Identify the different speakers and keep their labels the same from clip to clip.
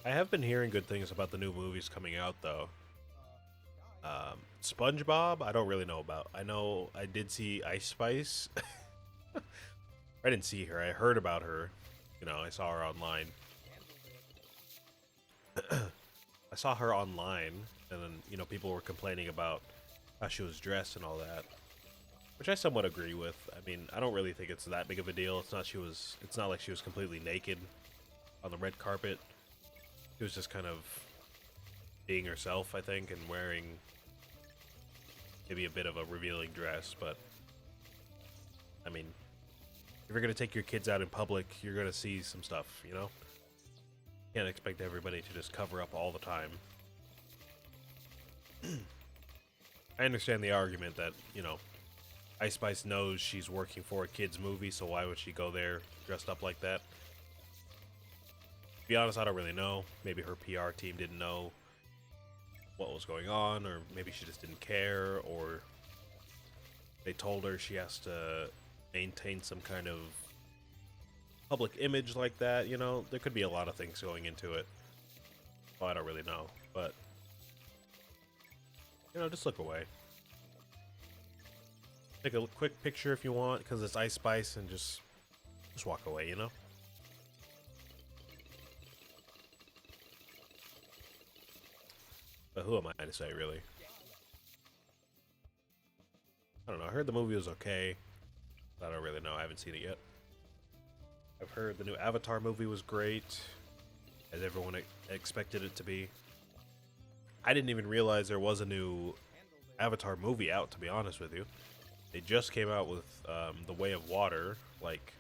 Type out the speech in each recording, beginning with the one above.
Speaker 1: I have been hearing good things about the new movies coming out, though. SpongeBob, I don't really know about. I know I did see Ice Spice. I didn't see her. I heard about her. I saw her online. I saw her online, and then people were complaining about how she was dressed and all that, which I somewhat agree with. I mean, I don't really think it's that big of a deal. It's not she was. It's not like she was completely naked on the red carpet. She was just kind of being herself, I think, and wearing maybe a bit of a revealing dress. But I mean, if you're gonna take your kids out in public, you're gonna see some stuff. Can't expect everybody to just cover up all the time. I understand the argument that Ice Spice knows she's working for a kids movie, so why would she go there dressed up like that? To be honest, I don't really know. Maybe her PR team didn't know what was going on, or maybe she just didn't care, or they told her she has to maintain some kind of public image like that. There could be a lot of things going into it. Well, I don't really know, but just look away. Take a quick picture if you want, because it's Ice Spice, and just walk away. But who am I to say, really? I don't know. I heard the movie was okay. I don't really know. I haven't seen it yet. I've heard the new Avatar movie was great, as everyone expected it to be. I didn't even realize there was a new Avatar movie out, to be honest with you. They just came out with The Way of Water, like,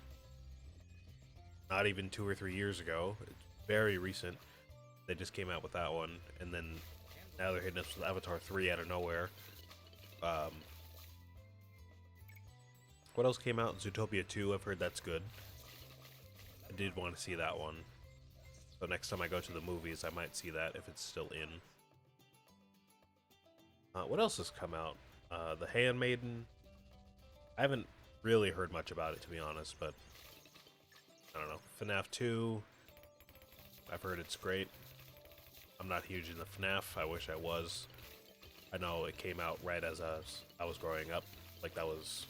Speaker 1: not even 2 or 3 years ago. It's very recent. They just came out with that one, and then now they're hitting us with Avatar 3 out of nowhere. Um, what else came out? Zootopia 2, I've heard that's good. I did want to see that one. So next time I go to the movies, I might see that if it's still in. What else has come out? The Handmaiden. I haven't really heard much about it, to be honest, but I don't know. FNAF 2. I've heard it's great. I'm not huge into FNAF. I wish I was. I know it came out right as I was growing up. Like, that was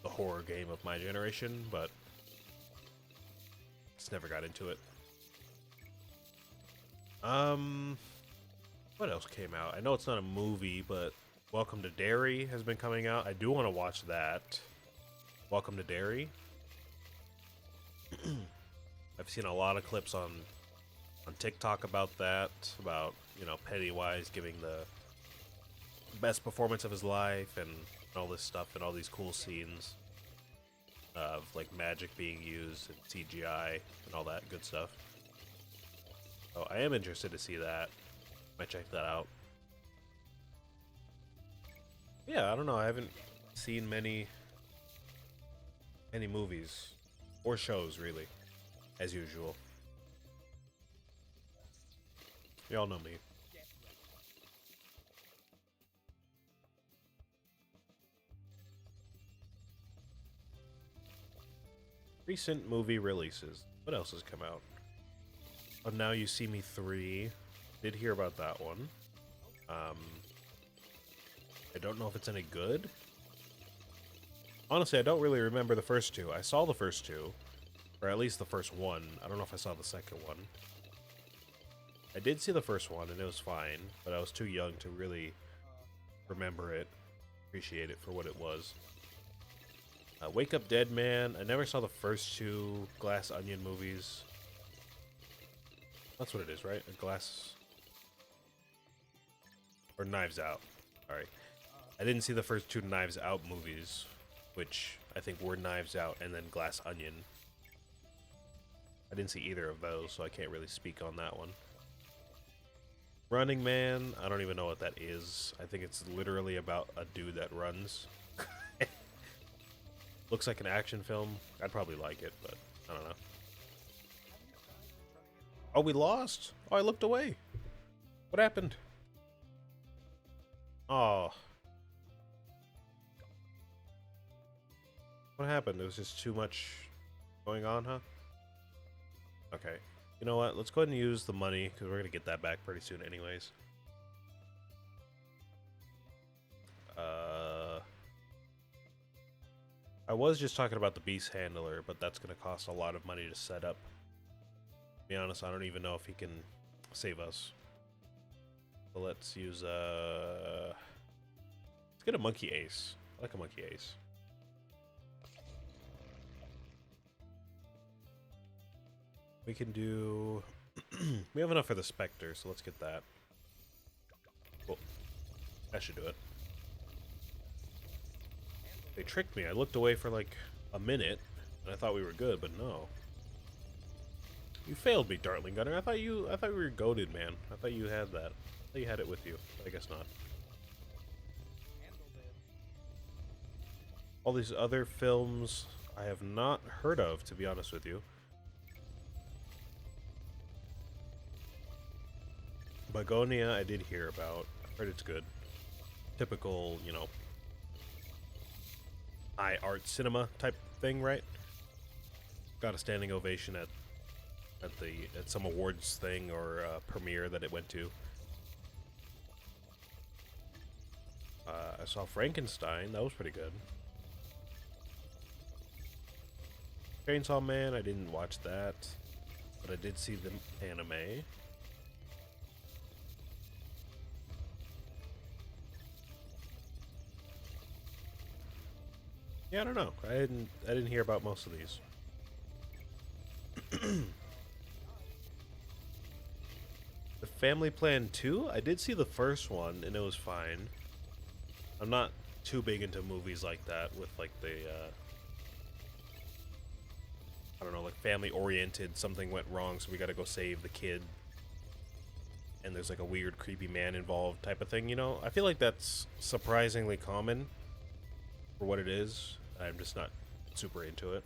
Speaker 1: the horror game of my generation, but just never got into it. What else came out? I know it's not a movie, but Welcome to Derry has been coming out. I do want to watch that. Welcome to Derry. I've seen a lot of clips on TikTok about that, about Pennywise giving the best performance of his life and all this stuff and all these cool scenes of like magic being used and CGI and all that good stuff. So I am interested to see that. Might check that out. Yeah, I don't know. I haven't seen many movies or shows really, as usual. Y'all know me. Recent movie releases. What else has come out? Oh, Now You See Me 3. Did hear about that one. Um, I don't know if it's any good. Honestly, I don't really remember the first two. I saw the first two, or at least the first one. I don't know if I saw the second one. I did see the first one, and it was fine, but I was too young to really remember it, appreciate it for what it was. Wake Up Dead Man. I never saw the first two Glass Onion movies. That's what it is, right? A glass... or Knives Out. Sorry. I didn't see the first two Knives Out movies, which I think were Knives Out and then Glass Onion. I didn't see either of those, so I can't really speak on that one. Running Man, I don't even know what that is. I think it's literally about a dude that runs. Looks like an action film. I'd probably like it, but I don't know. Oh, we lost? Oh, I looked away. What happened? Oh. What happened? There was just too much going on, huh? Okay. You know what? Let's go ahead and use the money because we're gonna get that back pretty soon, anyways. I was just talking about the beast handler, but that's gonna cost a lot of money to set up. To be honest, I don't even know if he can save us. So let's use let's get a monkey ace. I like a monkey ace. We can do we have enough for the specter, so let's get that. Cool. That should do it. They tricked me. I looked away for like a minute and I thought we were good, but no. You failed me, Dartling Gunner. I thought you were goated, man. I thought you had that. I thought you had it with you. But I guess not. All these other films I have not heard of, to be honest with you. Begonia I did hear about. I heard it's good. Typical, you know, high art cinema type thing, right? Got a standing ovation at some awards thing or premiere that it went to. I saw Frankenstein. That was pretty good. Chainsaw Man, I didn't watch that, but I did see the anime. Yeah, I don't know. I didn't hear about most of these. The Family Plan 2? I did see the first one and it was fine. I'm not too big into movies like that with like the I don't know, like family oriented, something went wrong so we gotta go save the kid and there's like a weird creepy man involved type of thing, you know? I feel like that's surprisingly common for what it is. I'm just not super into it.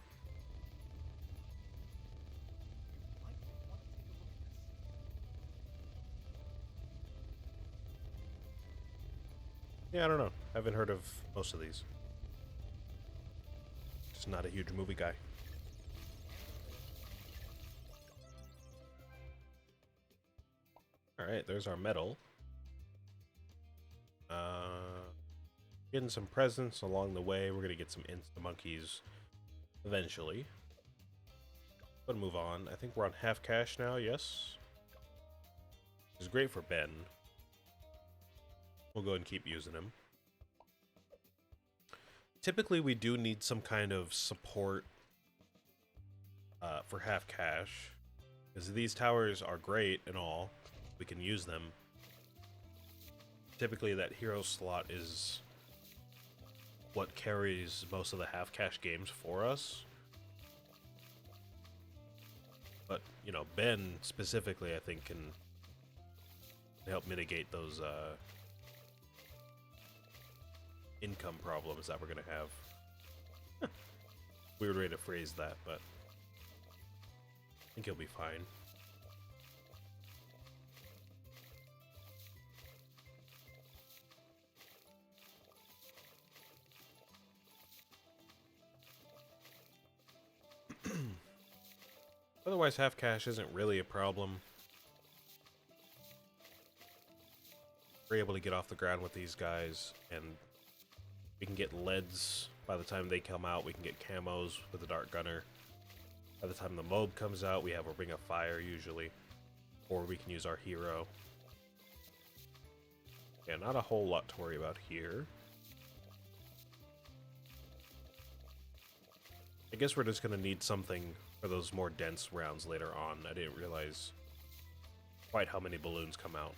Speaker 1: Yeah, I don't know. I haven't heard of most of these. Just not a huge movie guy. Alright, there's our medal. Getting some presents along the way. We're gonna get some insta-monkeys eventually. But move on. I think we're on half cash now, yes? Which is great for Ben. We'll go ahead and keep using him. Typically, we do need some kind of support for half cash. Because these towers are great and all. We can use them. Typically, that hero slot is what carries most of the half cash games for us. But, you know, Ben specifically, I think, can help mitigate those income problems that we're going to have. Weird way to phrase that, but I think he'll be fine. Otherwise, half cash isn't really a problem. We're able to get off the ground with these guys, and we can get leads by the time they come out. We can get camos with the Dart Gunner. By the time the mob comes out, we have a Ring of Fire usually, or we can use our hero. Yeah, not a whole lot to worry about here. I guess we're just going to need something for those more dense rounds later on. I didn't realize quite how many balloons come out.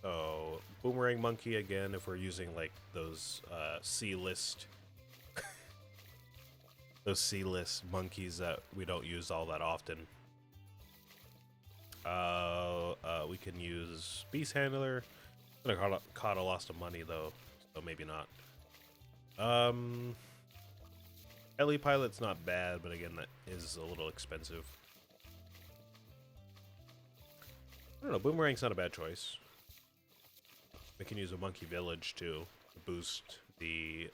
Speaker 1: So, Boomerang Monkey again, if we're using like those C-list those C-list monkeys that we don't use all that often. We can use Beast Handler. I'm gonna caught a loss of money though, so maybe not. Heli Pilot's not bad, but again, that is a little expensive. I don't know, Boomerang's not a bad choice. We can use a Monkey Village too to boost the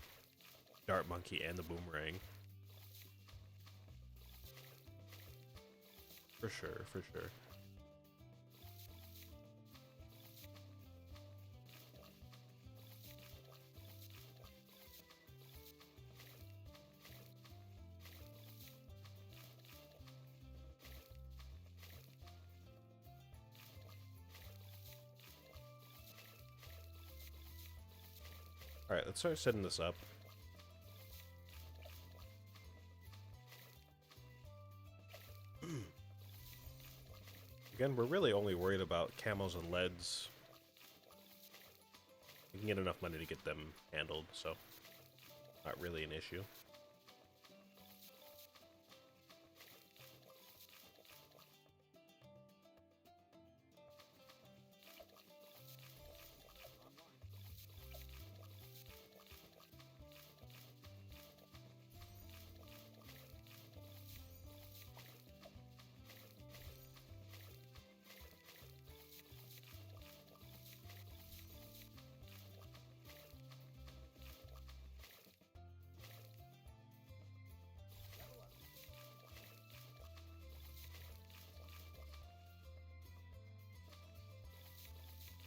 Speaker 1: Dart Monkey and the Boomerang. For sure, for sure. Alright, let's start setting this up. Again, we're really only worried about camos and leads. We can get enough money to get them handled, so not really an issue.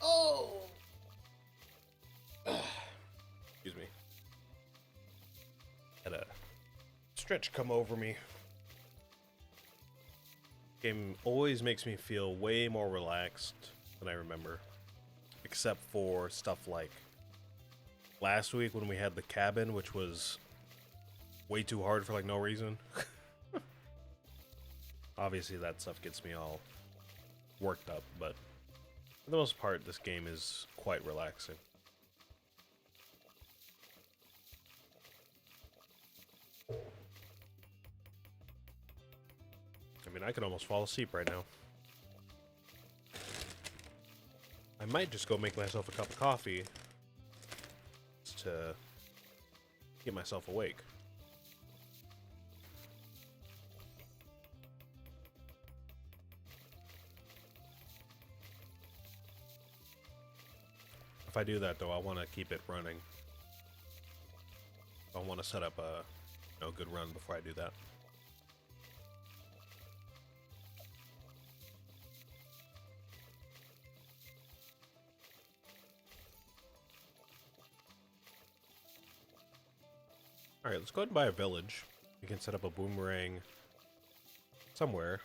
Speaker 1: Oh! Excuse me. Had a stretch come over me. Game always makes me feel way more relaxed than I remember. Except for stuff like last week when we had the cabin, which was way too hard for like no reason. Obviously that stuff gets me all worked up, but for the most part, this game is quite relaxing. I mean, I could almost fall asleep right now. I might just go make myself a cup of coffee just to get myself awake. If I do that, though, I want to keep it running. I want to set up a good run before I do that. Alright, let's go ahead and buy a village. We can set up a boomerang somewhere.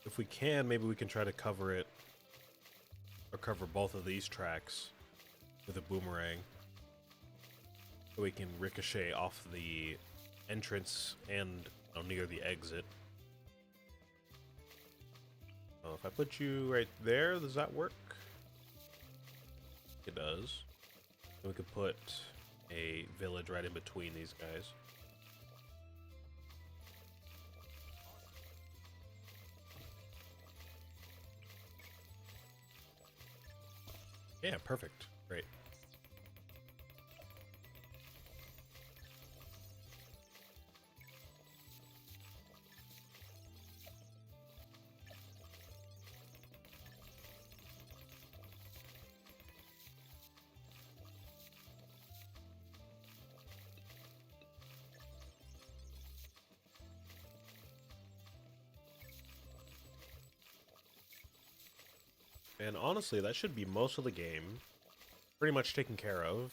Speaker 1: If we can, maybe we can try to cover it, or cover both of these tracks with a boomerang. So we can ricochet off the entrance and near the exit. If I put you right there, does that work? It does. And we could put a village right in between these guys. Yeah, perfect. Great. And honestly, that should be most of the game pretty much taken care of.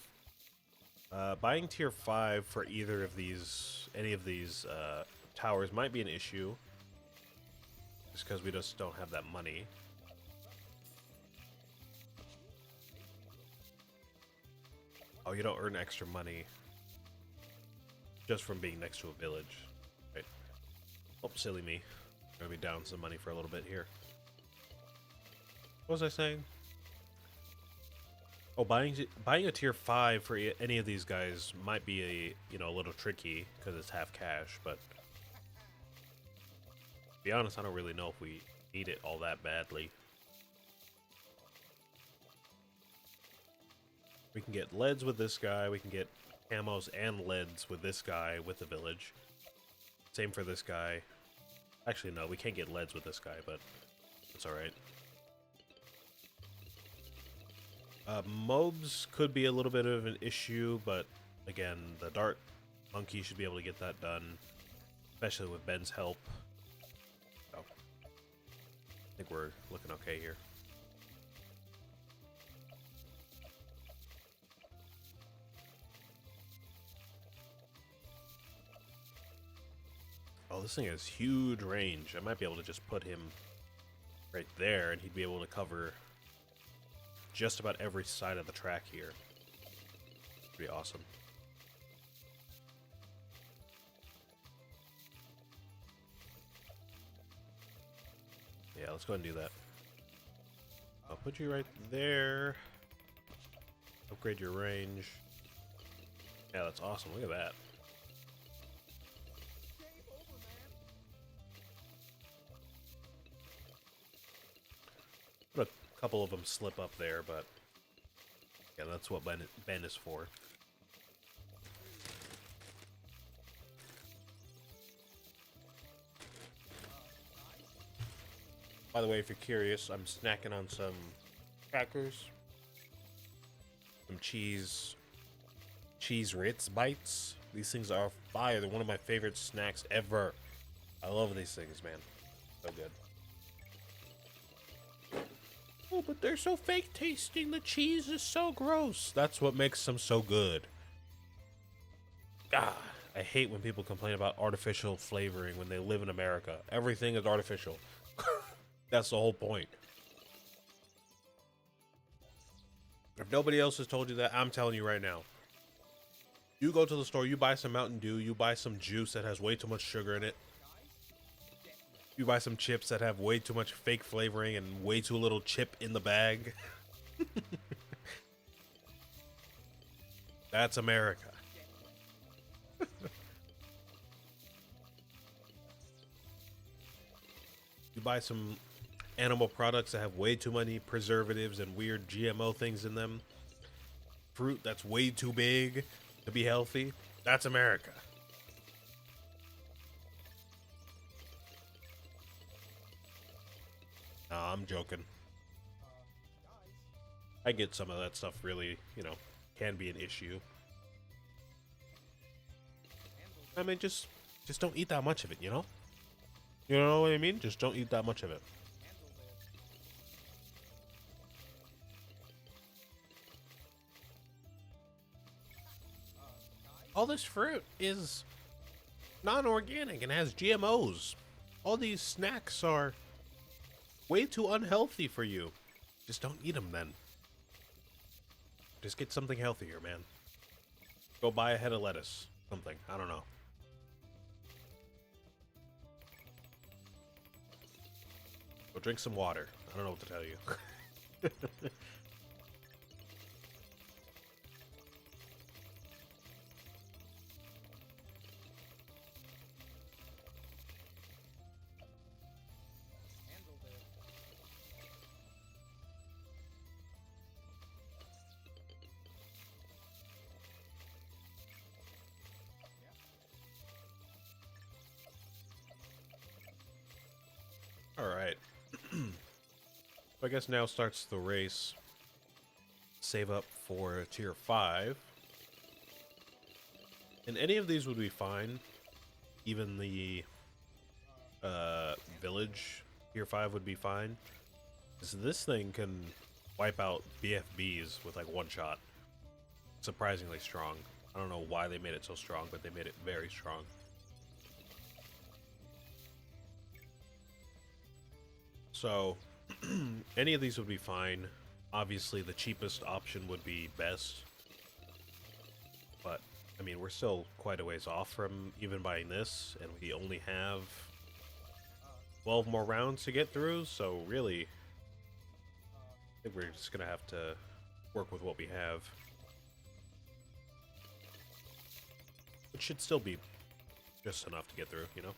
Speaker 1: Buying tier 5 for either of these, any of these towers might be an issue. Just because we just don't have that money. Oh, you don't earn extra money just from being next to a village. Right. Oh, silly me. I'm gonna be down some money for a little bit here. What was I saying? Oh, buying a tier 5 for any of these guys might be a little tricky because it's half cash, but to be honest, I don't really know if we need it all that badly. We can get leads with this guy, we can get camos and leads with this guy with the village. Same for this guy. Actually, no, we can't get leads with this guy, but it's alright. Mobs could be a little bit of an issue, but again, the Dart Monkey should be able to get that done. especially with Ben's help. So, I think we're looking okay here. Oh, this thing has huge range. I might be able to just put him right there, and he'd be able to cover just about every side of the track here. Pretty awesome. Yeah, let's go ahead and do that. I'll put you right there. Upgrade your range. Yeah, that's awesome. Look at that. Put a couple of them slip up there, but yeah, that's what Ben is for. By the way, if you're curious, I'm snacking on some crackers, some cheese Ritz bites. These things are fire. They're one of my favorite snacks ever. I love these things, man. So good. Oh, but they're so fake tasting. The cheese is so gross. That's what makes them so good. Ah, I hate when people complain about artificial flavoring when they live in America. Everything is artificial. That's the whole point. If nobody else has told you that, I'm telling you right now. You go to the store, you buy some Mountain Dew, you buy some juice that has way too much sugar in it. You buy some chips that have way too much fake flavoring and way too little chip in the bag. That's America. You buy some animal products that have way too many preservatives and weird GMO things in them. Fruit that's way too big to be healthy. That's America. Nah, I'm joking. I get some of that stuff really, can be an issue. I mean, just don't eat that much of it, you know? You know what I mean? Just don't eat that much of it. All this fruit is non-organic and has GMOs. All these snacks are way too unhealthy for you. Just don't eat them then. Just get something healthier, man. Go buy a head of lettuce. Something. I don't know. Go drink some water. I don't know what to tell you. Alright. So I guess now starts the race. Save up for tier 5. And any of these would be fine. Even the village tier 5 would be fine. So this thing can wipe out BFBs with like one shot. Surprisingly strong. I don't know why they made it so strong, but they made it very strong. So, any of these would be fine. Obviously, the cheapest option would be best. But, I mean, we're still quite a ways off from even buying this, and we only have 12 more rounds to get through, so really, I think we're just going to have to work with what we have. It should still be just enough to get through, you know?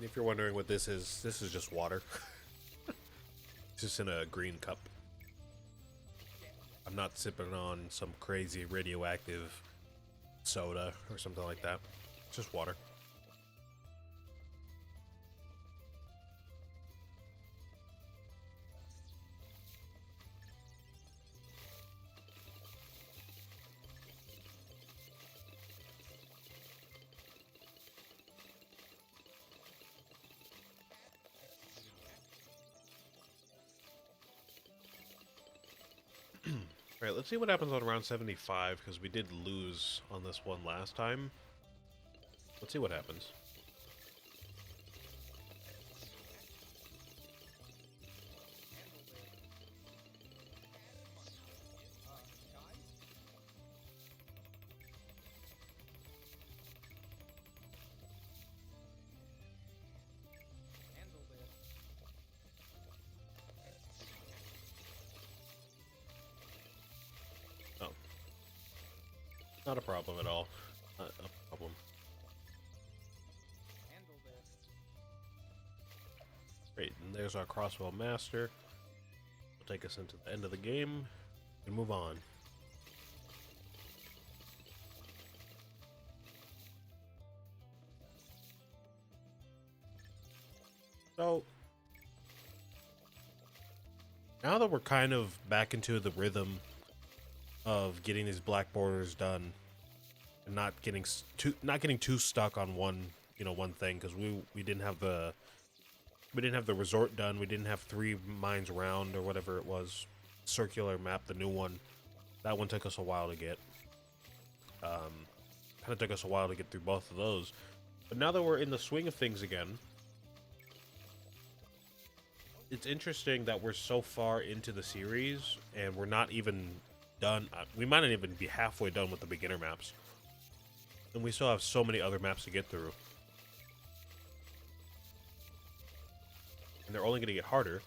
Speaker 1: if you're wondering what this is just water. It's just in a green cup. I'm not sipping on some crazy radioactive soda or something like that. It's just water. Alright, let's see what happens on round 75, because we did lose on this one last time. Let's see what happens. Oh. Not a problem at all. Not a problem. Great, and there's our crossbow master. Will take us into the end of the game and move on. So now that we're kind of back into the rhythm of getting these black borders done and not getting too stuck on one thing, because we didn't have the resort done. We didn't have 3 mines round or whatever it was, circular map, the new one. That one took us a while to get. Kind of took us a while to get through both of those. But now that we're in the swing of things again, it's interesting that we're so far into the series and we're not even done. We might not even be halfway done with the beginner maps. And we still have so many other maps to get through. And they're only going to get harder.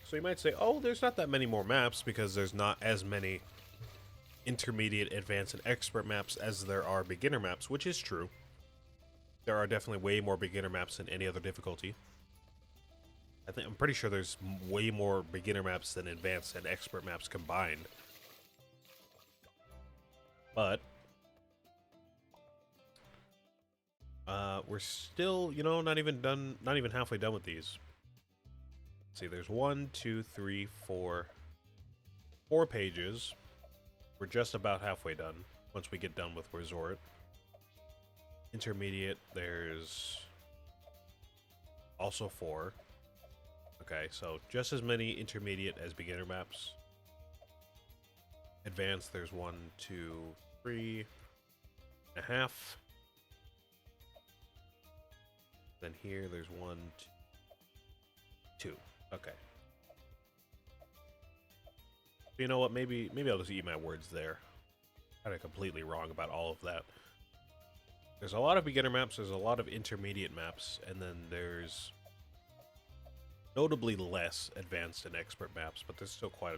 Speaker 1: So you might say, oh, there's not that many more maps because there's not as many intermediate, advanced, and expert maps as there are beginner maps, which is true. There are definitely way more beginner maps than any other difficulty. I'm pretty sure there's way more beginner maps than advanced and expert maps combined. But we're still, not even halfway done with these. Let's see, there's 1, 2, 3, 4 pages. We're just about halfway done once we get done with resort. Intermediate, there's also 4. Okay, so just as many intermediate as beginner maps. Advanced, there's 1, 2, 3 and a half. Then here, there's 1, 2. Okay. You know what? Maybe I'll just eat my words there. Kind of completely wrong about all of that. There's a lot of beginner maps. There's a lot of intermediate maps, and then there's notably less advanced and expert maps, but there's still quite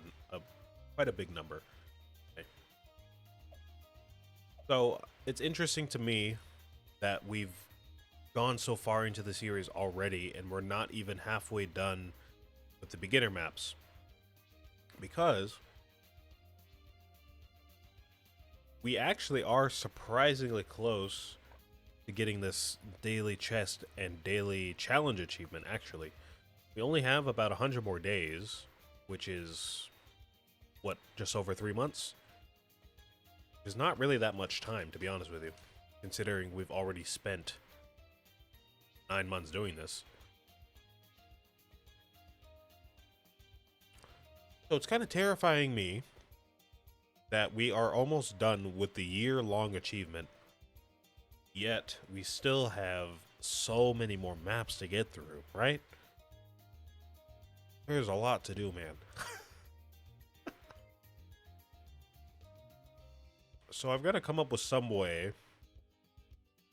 Speaker 1: a big number. Okay. So it's interesting to me that we've gone so far into the series already, and we're not even halfway done with the beginner maps, because we actually are surprisingly close to getting this daily chest and daily challenge achievement. Actually, we only have about 100 more days, which is what, just over 3 months. There's not really that much time, to be honest with you, considering we've already spent 9 months doing this. So it's kind of terrifying me that we are almost done with the year-long achievement, yet we still have so many more maps to get through, right? There's a lot to do, man. So I've got to come up with some way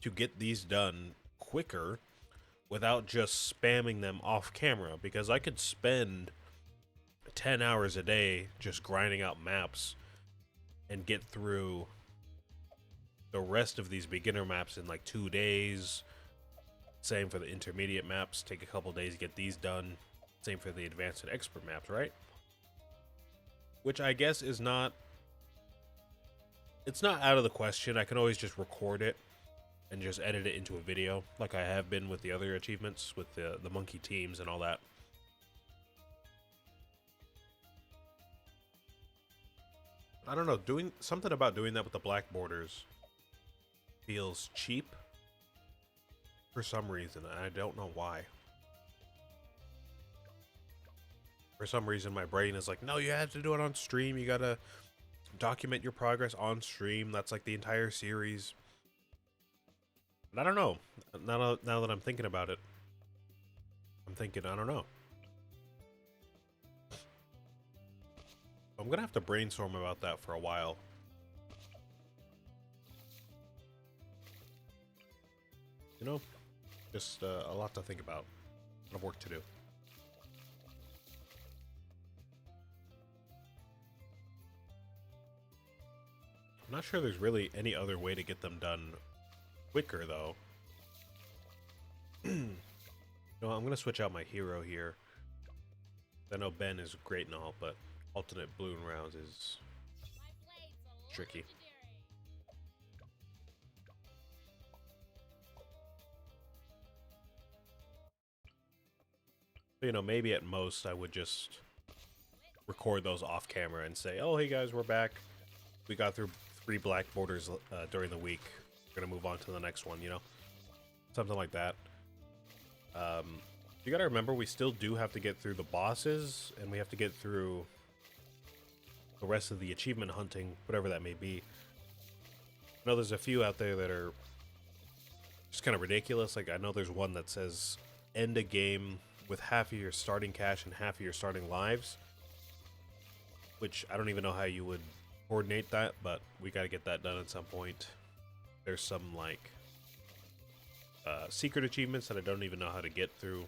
Speaker 1: to get these done quicker without just spamming them off camera, because I could spend 10 hours a day just grinding out maps and get through the rest of these beginner maps in like 2 days, Same for the intermediate maps. Take a couple days to get these done. Same for the advanced and expert maps, right? Which I guess is not... It's not out of the question. I can always just record it and just edit it into a video, like I have been with the other achievements, with the monkey teams and all that. I don't know, doing something about doing that with the black borders feels cheap for some reason, and I don't know why. For some reason, my brain is like, no, you have to do it on stream. You gotta document your progress on stream. That's like the entire series. But I don't know. Now that I'm thinking about it, I'm thinking, I don't know. I'm gonna have to brainstorm about that for a while. You know, just a lot to think about. A lot of work to do. I'm not sure there's really any other way to get them done quicker, though. No, I'm gonna switch out my hero here. I know Ben is great and all, but alternate balloon rounds is tricky. You know, maybe at most I would just record those off camera and say, oh, hey guys, we're back. We got through 3 black borders during the week. We're gonna move on to the next one, you know? Something like that. You gotta remember, we still do have to get through the bosses, and we have to get through the rest of the achievement hunting, whatever that may be. I know there's a few out there that are just kind of ridiculous. Like, I know there's one that says, end a game with half of your starting cash and half of your starting lives. Which, I don't even know how you would coordinate that, but we gotta get that done at some point. There's some, like, secret achievements that I don't even know how to get through.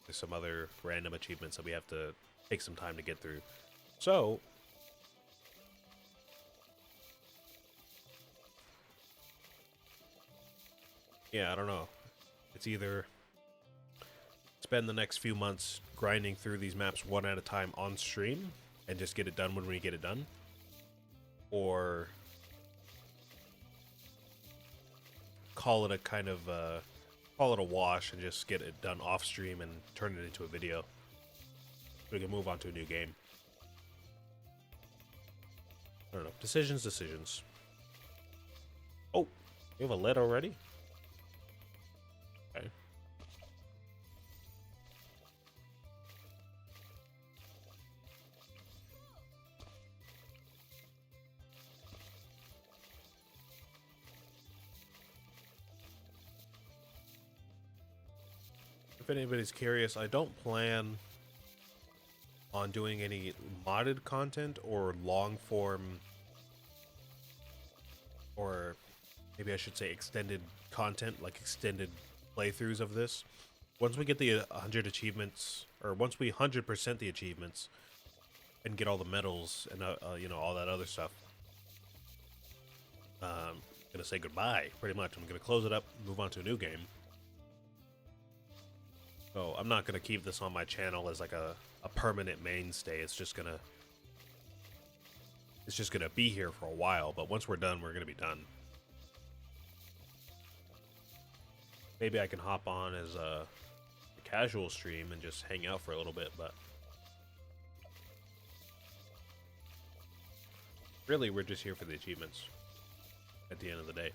Speaker 1: There's some other random achievements that we have to take some time to get through. So, yeah, I don't know. It's either spend the next few months grinding through these maps one at a time on stream and just get it done when we get it done, or call it a kind of call it a wash and just get it done off stream and turn it into a video so we can move on to a new game. I don't know. Decisions. Oh, we have a lead already? Okay. If anybody's curious, I don't plan on doing any modded content or long form, or maybe I should say extended content, like extended playthroughs of this. Once we get the 100 achievements, or once we 100% the achievements and get all the medals and you know, all that other stuff, I'm gonna say goodbye, pretty much. I'm gonna close it up, move on to a new game. So I'm not gonna keep this on my channel as like a permanent mainstay. It's just gonna be here for a while, but once we're done, we're gonna be done. Maybe I can hop on as a casual stream and just hang out for a little bit, but really we're just here for the achievements at the end of the day.